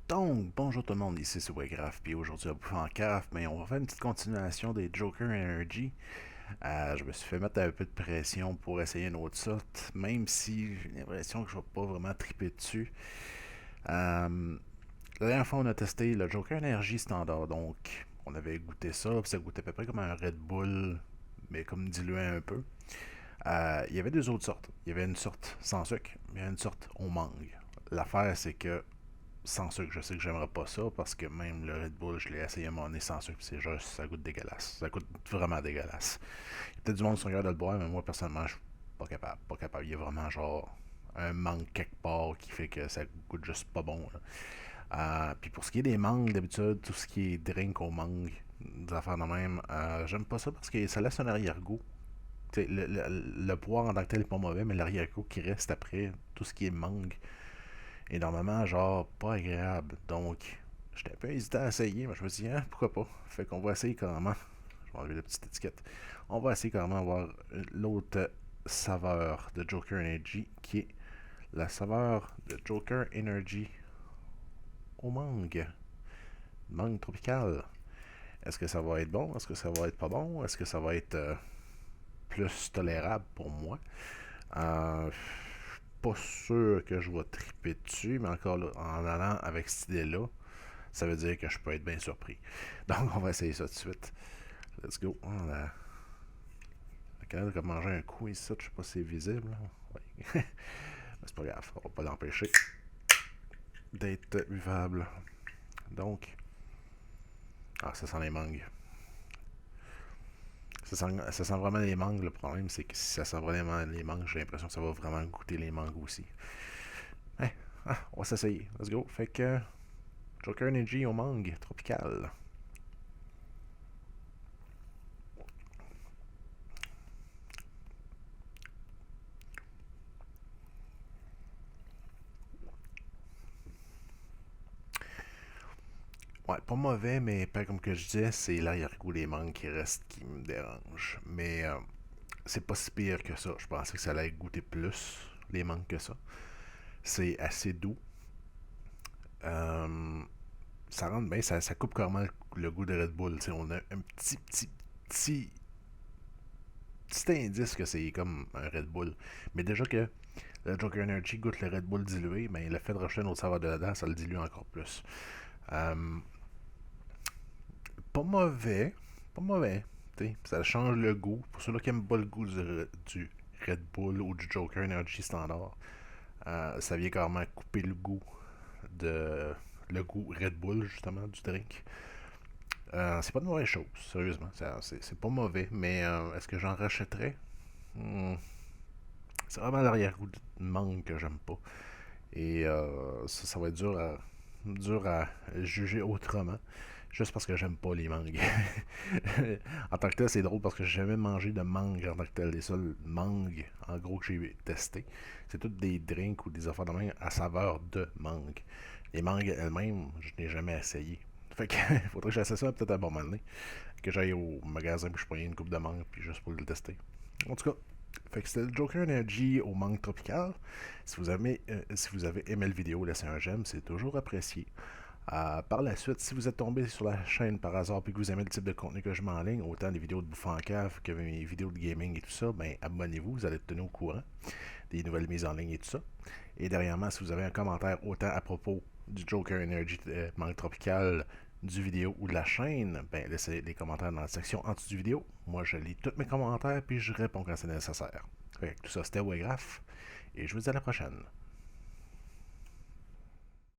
Donc, bonjour tout le monde, ici c'est Waygraph, puis aujourd'hui à Bouffer en caf, mais on va faire une petite continuation des Joker Energy. Je me suis fait mettre un peu de pression pour essayer une autre sorte, même si j'ai l'impression que je vais pas vraiment triper dessus. La dernière fois on a testé le Joker Energy standard, donc on avait goûté ça, puis ça goûtait à peu près comme un Red Bull, mais comme dilué un peu. Il y avait deux autres sortes. Il y avait une sorte sans sucre, il y avait une sorte au mangue. L'affaire c'est que sans sucre, je sais que j'aimerais pas ça parce que même le Red Bull, je l'ai essayé à mon nez sans sucre, c'est juste, ça goûte dégueulasse. Ça goûte vraiment dégueulasse. Il y a peut-être du monde qui sont capables de le boire, mais moi personnellement, je suis pas capable. Pas capable. Il y a vraiment genre un mangue quelque part qui fait que ça goûte juste pas bon. Puis pour ce qui est des mangues, d'habitude, tout ce qui est drink aux mangues, des affaires de même, j'aime pas ça parce que ça laisse un arrière-goût. Le poire en tant que tel est pas mauvais, mais l'arrière-goût qui reste après, tout ce qui est mangue, et normalement, genre, pas agréable. Donc, j'étais un peu hésitant à essayer, mais je me suis dit, hein, pourquoi pas. Fait qu'on va essayer carrément. Je vais enlever la petite étiquette. On va essayer carrément voir l'autre saveur de Joker Energy, qui est la saveur de Joker Energy au mangue. Mangue tropicale. Est-ce que ça va être bon? Est-ce que ça va être pas bon? Est-ce que ça va être plus tolérable pour moi? Euh, pas sûr que je vais triper dessus, mais encore là, en allant avec cette idée-là, ça veut dire que je peux être bien surpris. Donc, on va essayer ça tout de suite. Let's go. La canette a mangé un coup ici, je sais pas si c'est visible. Oui. Mais c'est pas grave, on va pas l'empêcher d'être buvable. Donc, ça sent les mangues. Ça sent vraiment les mangues. Le problème, c'est que si ça sent vraiment les mangues, j'ai l'impression que ça va vraiment goûter les mangues aussi. Hein? On va s'essayer. Let's go. Fait que Joker Energy au mangue tropical. Ouais, pas mauvais, mais pas comme que je disais, c'est l'arrière-goût des mangues qui reste qui me dérange. Mais c'est pas si pire que ça. Je pensais que ça allait goûter plus les mangues que ça. C'est assez doux. Euh, Ça rentre bien, ça coupe carrément le goût de Red Bull. T'sais, on a un petit, petit indice que c'est comme un Red Bull. Mais déjà que le Joker Energy goûte le Red Bull dilué, ben, le fait de rajouter un autre saveur dedans, ça le dilue encore plus. Euh, Pas mauvais, pas mauvais. T'sais, ça change le goût. Pour ceux-là qui aiment pas le goût du Red Bull ou du Joker Energy standard, ça vient carrément couper de le goût Red Bull justement du drink. C'est pas de mauvaise chose, sérieusement. C'est pas mauvais, mais est-ce que j'en rachèterais? Hmm, c'est vraiment l'arrière-goût de mangue que j'aime pas. Et ça va être dur à juger autrement. Juste parce que j'aime pas les mangues. En tant que tel, c'est drôle parce que j'ai jamais mangé de mangue en tant que tel. Les seules mangues, en gros, que j'ai testé, c'est toutes des drinks ou des affaires de mangue à saveur de mangue. Les mangues elles-mêmes, je n'ai jamais essayé. Fait que faudrait que j'essaie ça peut-être à un bon moment donné. Que j'aille au magasin puis je prenne une coupe de mangue puis juste pour le tester. En tout cas, fait que c'était le Joker Energy au mangue tropical. Si vous avez aimé la vidéo, laissez un j'aime, c'est toujours apprécié. Par la suite, si vous êtes tombé sur la chaîne par hasard et que vous aimez le type de contenu que je mets en ligne, autant des vidéos de bouffe en cave que mes vidéos de gaming et tout ça, ben abonnez-vous, vous allez être tenu au courant des nouvelles mises en ligne et tout ça. Et derrière, si vous avez un commentaire autant à propos du Joker Energy Mangue Tropical, du vidéo ou de la chaîne, ben laissez les commentaires dans la section en dessous du vidéo. Moi, je lis tous mes commentaires puis je réponds quand c'est nécessaire. Fait que tout ça, c'était Waygraph et je vous dis à la prochaine.